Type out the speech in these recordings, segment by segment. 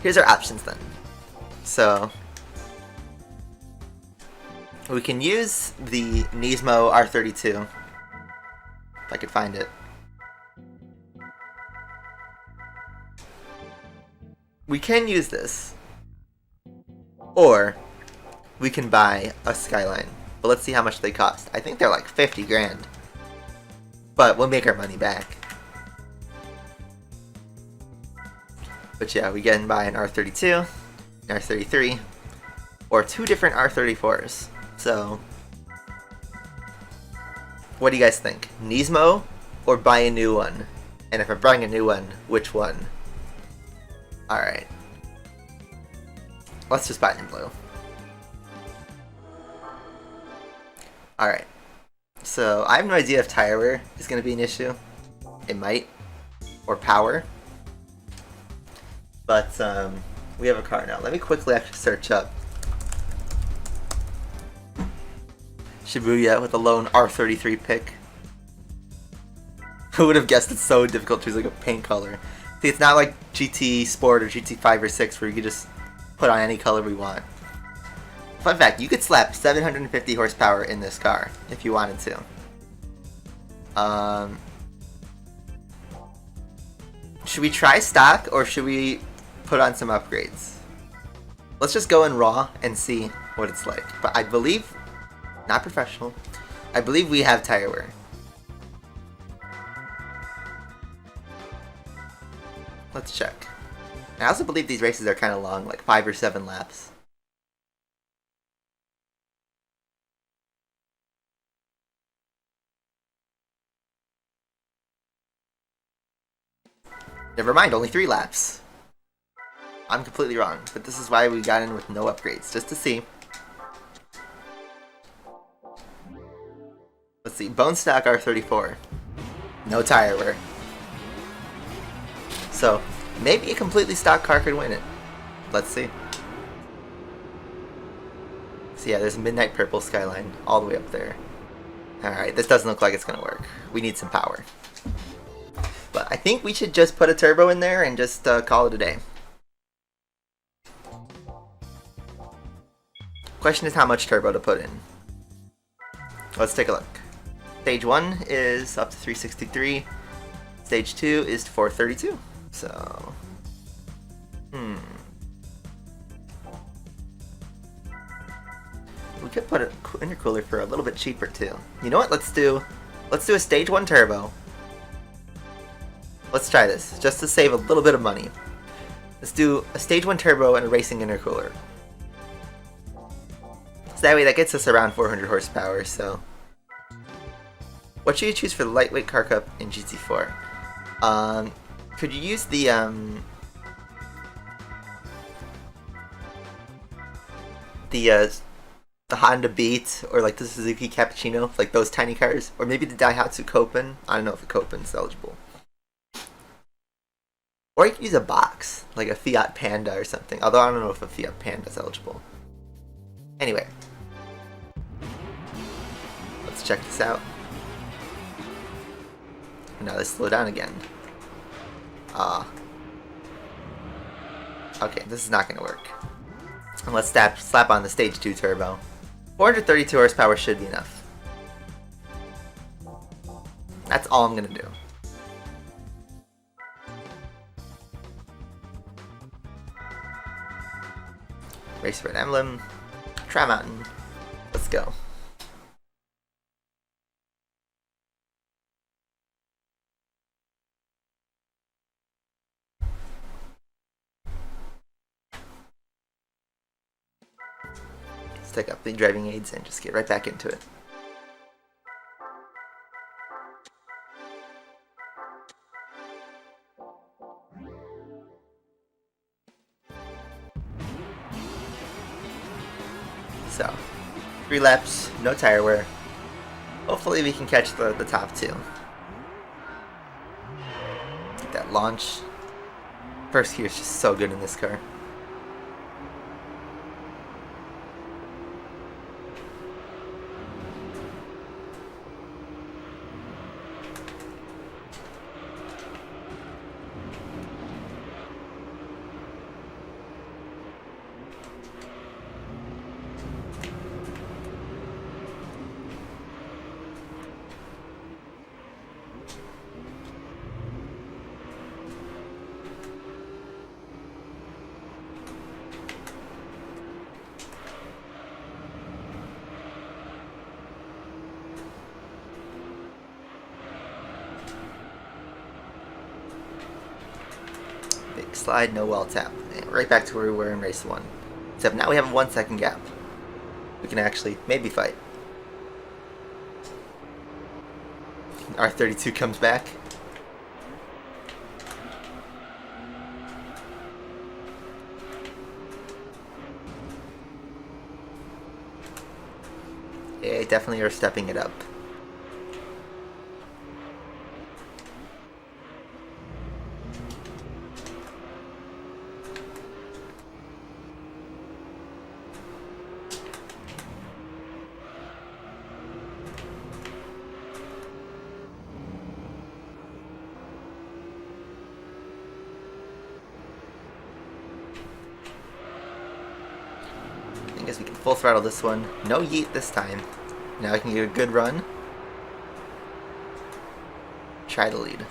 here's our options then. So we can use the Nismo R32, if I could find it. We can use this, or we can buy a Skyline. But let's see how much they cost. I think they're like 50 grand. But we'll make our money back. But yeah, we can buy an R32, an R33, or two different R34s. So, what do you guys think? Nismo, or buy a new one? And if I'm buying a new one, which one? Alright. Let's just buy it in blue. Alright. So, I have no idea if tire wear is going to be an issue. It might. Or power. But, we have a car now. Let me quickly actually search up Shibuya with a lone R33 pick. Who would have guessed it's so difficult to choose like a paint color? See, it's not like GT Sport or GT 5 or 6 where you can just put on any color we want. Fun fact, you could slap 750 horsepower in this car if you wanted to. Should we try stock or should we put on some upgrades? Let's just go in raw and see what it's like. But I believe, not professional, I believe we have tire wear. Let's check. I also believe these races are kind of long, like 5 or 7 laps. Never mind, only 3 laps. I'm completely wrong, but this is why we got in with no upgrades, just to see. Let's see, bone stock R34. No tire wear. So, maybe a completely stock car could win it. Let's see. So yeah, there's a midnight purple Skyline all the way up there. Alright, this doesn't look like it's gonna work. We need some power. But I think we should just put a turbo in there and just call it a day. Question is how much turbo to put in. Let's take a look. Stage 1 is up to 363. Stage 2 is to 432. So, we could put an intercooler for a little bit cheaper too. You know what? Let's do a stage 1 turbo. Let's try this, just to save a little bit of money. Let's do a stage 1 turbo and a racing intercooler. So that way that gets us around 400 horsepower, so. What should you choose for the lightweight car cup in GT4? Could you use the Honda Beat or like the Suzuki Cappuccino, like those tiny cars, or maybe the Daihatsu Copen? I don't know if a Copen's eligible. Or you could use a box, like a Fiat Panda or something, although I don't know if a Fiat Panda is eligible. Anyway. Let's check this out. Now let's slow down again. Okay, this is not going to work. And let's slap on the stage 2 turbo. 432 horsepower should be enough. That's all I'm going to do. Race Red Emblem. Tri Mountain. Let's go. Pick up the driving aids and just get right back into it. So, 3 laps, no tire wear. Hopefully we can catch the top 2. Get that launch. First gear is just so good in this car. slide, no wall tap. And right back to where we were in race 1. Except now we have a 1 second gap. We can actually maybe fight. R32 comes back. Yeah, definitely are stepping it up. I guess we can full throttle this one. No yeet this time. Now I can get a good run. Try to lead.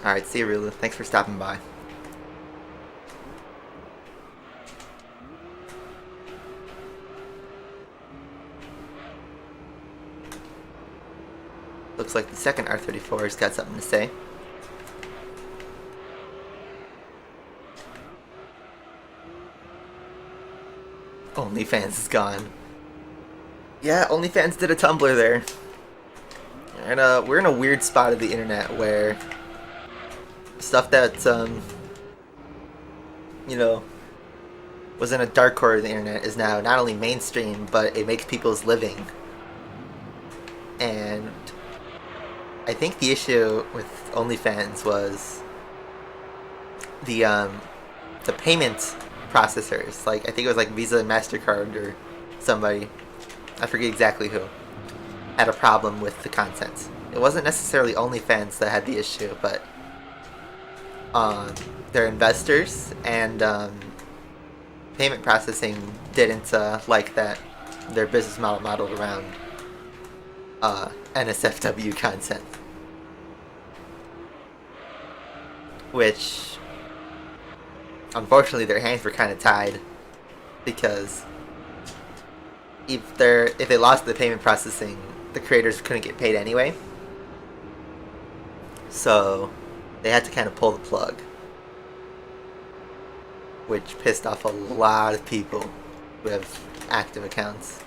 Alright, see you, Rulu. Thanks for stopping by. Looks like the second R34 has got something to say. OnlyFans is gone. Yeah, OnlyFans did a Tumblr there. And we're in a weird spot of the internet where stuff that, you know, was in a dark corner of the internet is now not only mainstream, but it makes people's living. And I think the issue with OnlyFans was the payment processors. Like, I think it was like Visa and MasterCard or somebody, I forget exactly who, had a problem with the content. It wasn't necessarily OnlyFans that had the issue, but their investors and payment processing didn't like that their business model modeled around NSFW content. Which, unfortunately, their hands were kind of tied, because if they lost the payment processing, the creators couldn't get paid anyway. So they had to kind of pull the plug, which pissed off a lot of people who have active accounts.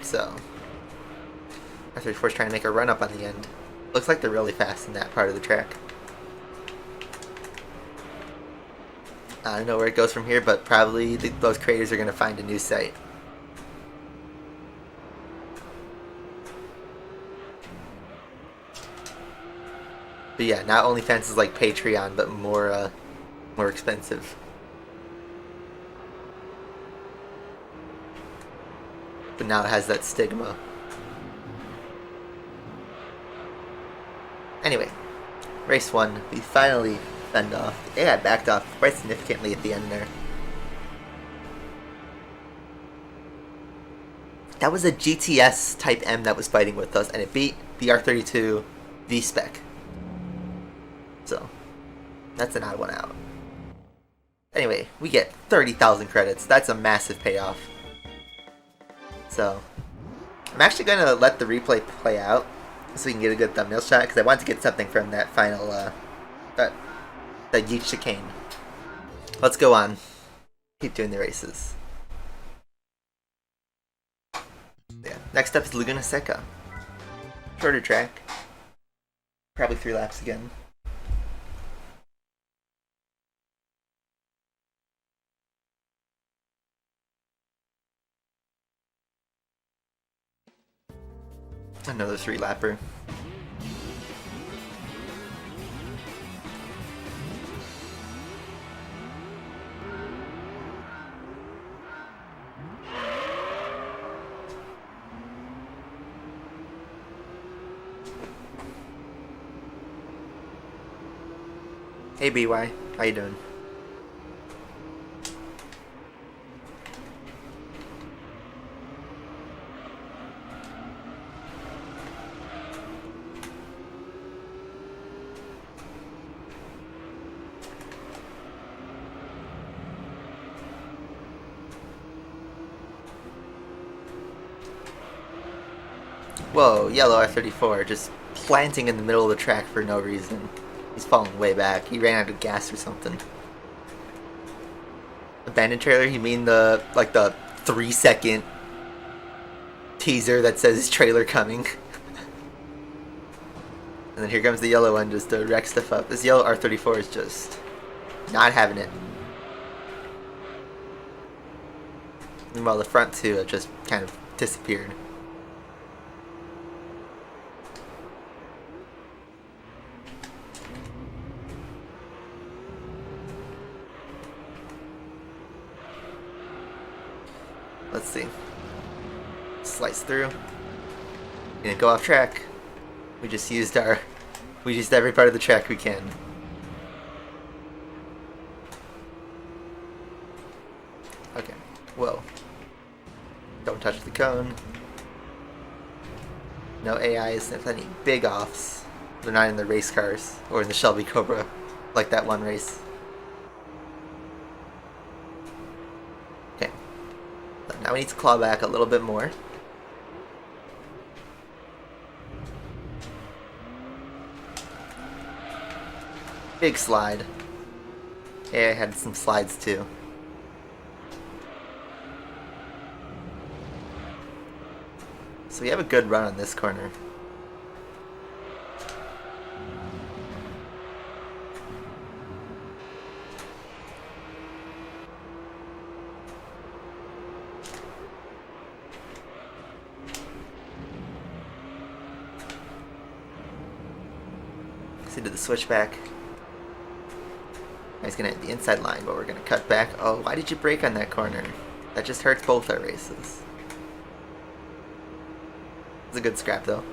So R34 is trying to make a run up on the end. Looks like they're really fast in that part of the track. I don't know where it goes from here, but probably those creators are going to find a new site. But yeah, not OnlyFans is like Patreon, but more expensive. But now it has that stigma. Anyway, race 1, we finally fend off. It got backed off quite significantly at the end there. That was a GTS Type M that was fighting with us, and it beat the R32 V-spec. So, that's an odd one out. Anyway, we get 30,000 credits. That's a massive payoff. So, I'm actually going to let the replay play out so we can get a good thumbnail shot, because I want to get something from that final, that yeet chicane. Let's go on. Keep doing the races. Yeah. Next up is Laguna Seca. Shorter track. Probably 3 laps again. Another 3-lapper. Hey BY, how you doing? Whoa, yellow R34 just planting in the middle of the track for no reason. He's falling way back. He ran out of gas or something. Abandoned trailer? You mean the 3-second teaser that says trailer coming? And then here comes the yellow one just to wreck stuff up. This yellow R34 is just not having it. Meanwhile, the front two have just kind of disappeared. Let's see. Slice through. Didn't go off track. We just used every part of the track we can. Okay. Whoa. Don't touch the cone. No AIs if any big offs. They're not in the race cars or in the Shelby Cobra like that one race. Okay. But now we need to claw back a little bit more. Big slide. AI had some slides too. So we have a good run on this corner. So did the switchback. He's gonna hit the inside line, but we're gonna cut back. Oh, why did you brake on that corner? That just hurts both our races. It's a good scrap though.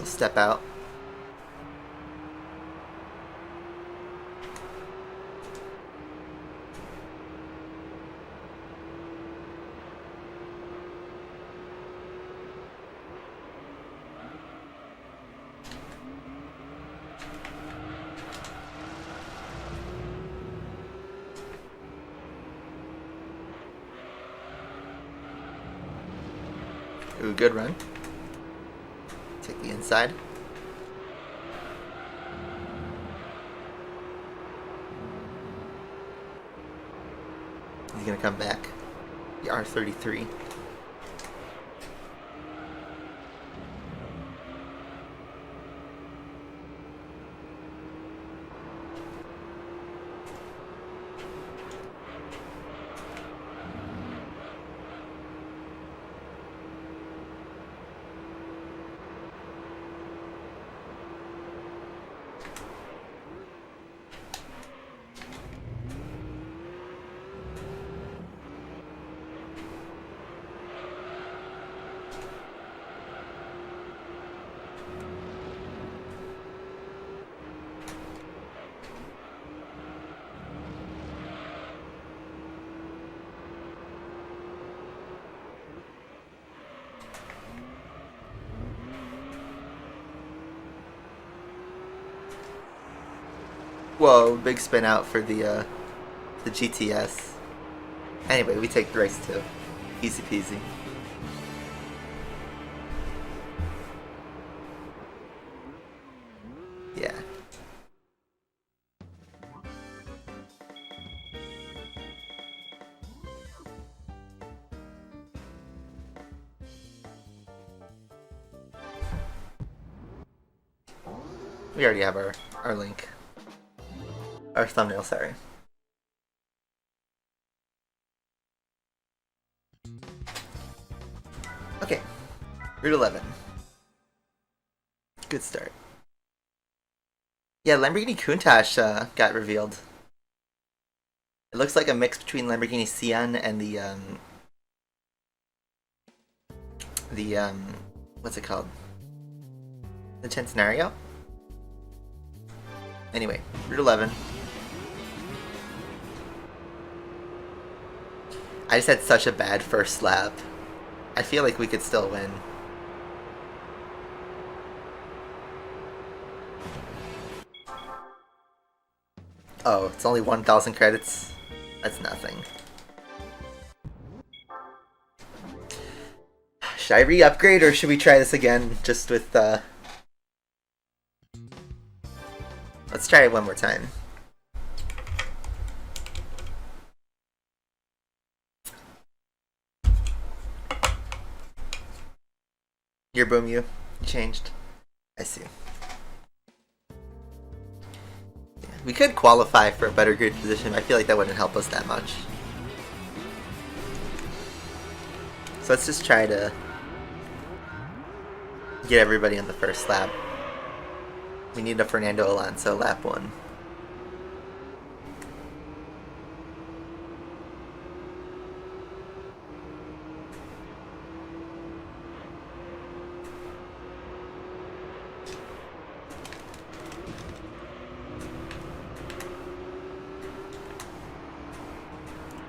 Step out. Ooh, good run. Take the inside. He's gonna come back. The R33. Whoa, big spin out for the GTS. Anyway, we take the race too. Easy peasy. Yeah. We already have our link. Or thumbnail, sorry. Okay, Route 11. Good start. Yeah, Lamborghini Countach got revealed. It looks like a mix between Lamborghini Sian and the what's it called? The Centenario? Anyway, Route 11. I just had such a bad first lap. I feel like we could still win. Oh, it's only 1,000 credits? That's nothing. Should I re-upgrade or should we try this again just with Let's try it one more time. Your boom you changed. I see. Yeah, we could qualify for a better grid position. I feel like that wouldn't help us that much. So let's just try to get everybody on the first lap. We need a Fernando Alonso lap 1.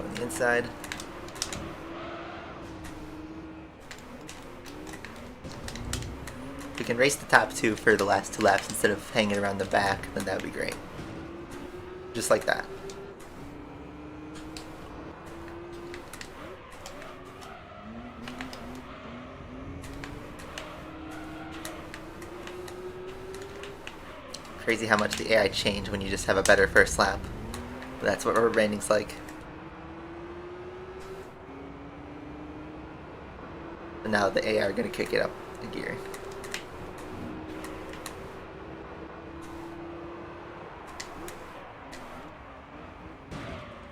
On the inside. If we can race the top 2 for the last 2 laps instead of hanging around the back, then that would be great. Just like that. Crazy how much the AI changed when you just have a better first lap. But that's what our rating's like. And now the AI are going to kick it up a gear.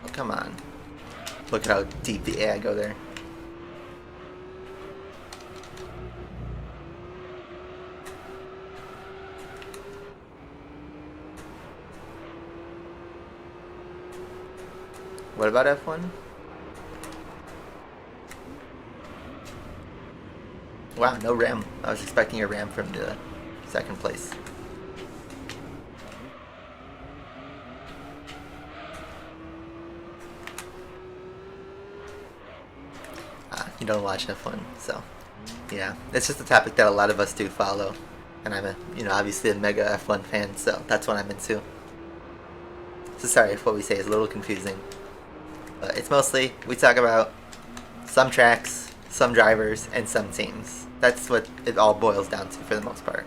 Oh, come on. Look at how deep the AI go there. What about F1? Wow, no ram. I was expecting a ram from the second place. You don't watch F1, so yeah, it's just a topic that a lot of us do follow, and I'm obviously a mega F1 fan, so that's what I'm into. So sorry if what we say is a little confusing, but it's mostly we talk about some tracks, some drivers, and some teams. That's what it all boils down to for the most part.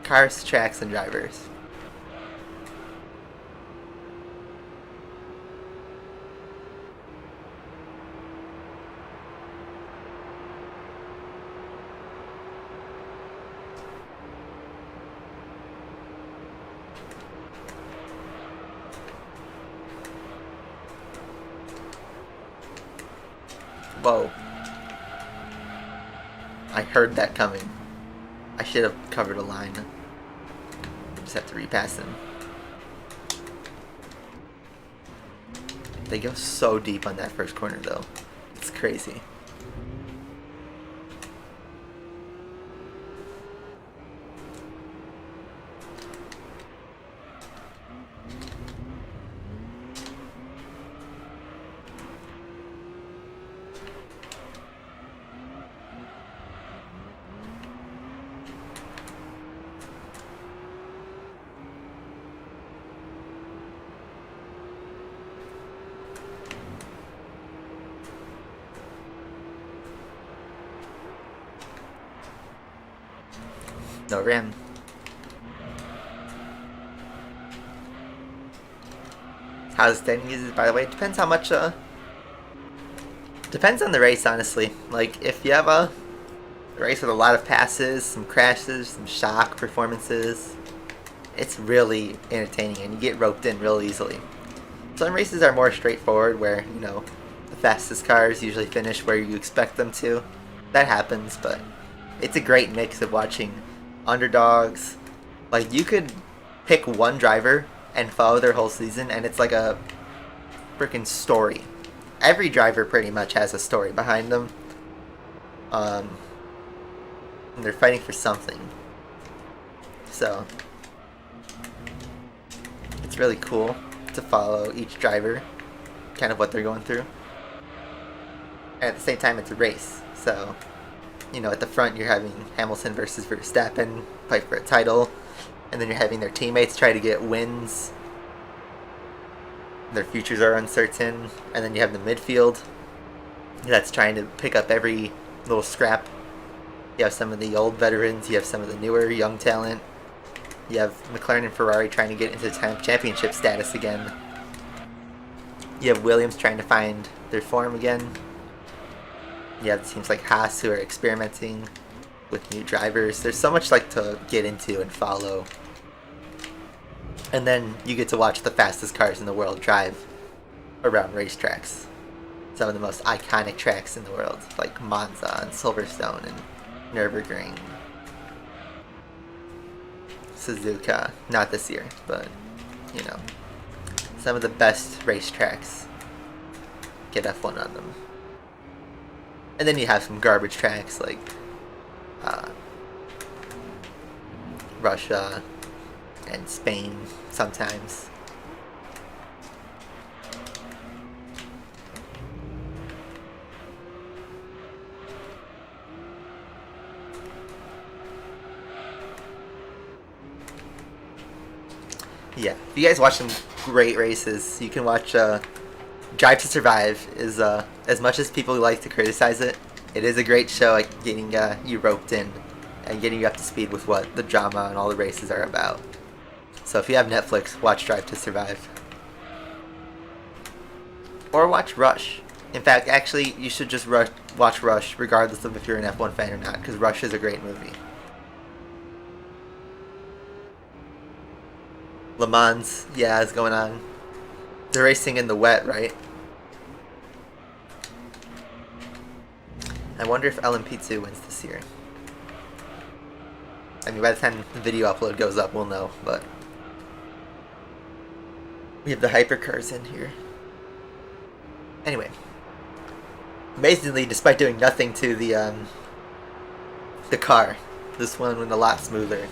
Cars, tracks, and drivers. Whoa. I heard that coming. I should have covered a line. Just have to repass him. They go so deep on that first corner though. It's crazy. No ram. How the standing uses, by the way, it depends how much, depends on the race, honestly. Like, if you have a race with a lot of passes, some crashes, some shock performances, It's really entertaining, and you get roped in real easily. Some races are more straightforward, where, you know, the fastest cars usually finish where you expect them to. That happens, but it's a great mix of watching underdogs. Like, you could pick one driver and follow their whole season, and it's like a freaking story. Every driver pretty much has a story behind them. And they're fighting for something. So, it's really cool to follow each driver, kind of what they're going through. And at the same time, it's a race. So, you know, at the front, you're having Hamilton versus Verstappen fight for a title. And then you're having their teammates try to get wins. Their futures are uncertain. And then you have the midfield that's trying to pick up every little scrap. You have some of the old veterans. You have some of the newer young talent. You have McLaren and Ferrari trying to get into championship status again. You have Williams trying to find their form again. You have teams like Haas who are experimenting with new drivers. There's so much like to get into and follow. And then you get to watch the fastest cars in the world drive around racetracks. Some of the most iconic tracks in the world, like Monza and Silverstone and Nürburgring. Suzuka, not this year, but, you know, some of the best racetracks get F1 on them. And then you have some garbage tracks like Russia and Spain sometimes. Yeah, if you guys watch some great races, you can watch Drive to Survive. Is as much as people like to criticize it, it is a great show at getting you roped in and getting you up to speed with what the drama and all the races are about. So if you have Netflix, watch Drive to Survive. Or watch Rush. In fact, actually, you should just watch Rush regardless of if you're an F1 fan or not, because Rush is a great movie. Le Mans, yeah, is going on. They're racing in the wet, right? I wonder if LMP2 wins this year. I mean, by the time the video upload goes up, we'll know, but we have the hypercars in here. Anyway, amazingly, despite doing nothing to the car, this one went a lot smoother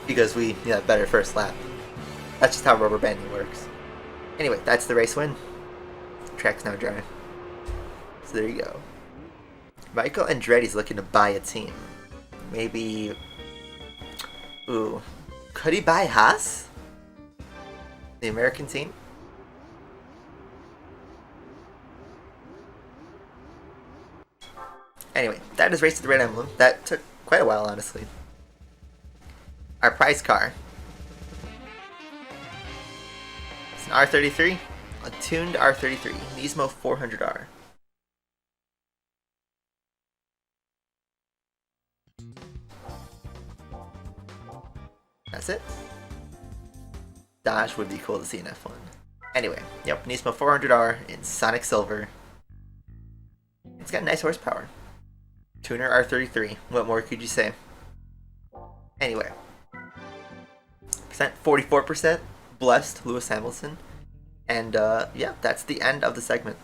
because we had a better first lap. That's just how rubber banding works. Anyway, that's the race win. Track's now dry. So there you go. Michael Andretti's looking to buy a team. Maybe... Ooh. Could he buy Haas? The American team? Anyway, that is Race to the Red Emblem. That took quite a while, honestly. Our prize car. It's an R33. A tuned R33. Nismo 400R. That's it. Dodge would be cool to see in F1. Anyway, yep, Nismo 400R in Sonic Silver. It's got nice horsepower. Tuner R33. What more could you say? Anyway. Percent 44%. Blessed Lewis Hamilton. And yeah, that's the end of the segment.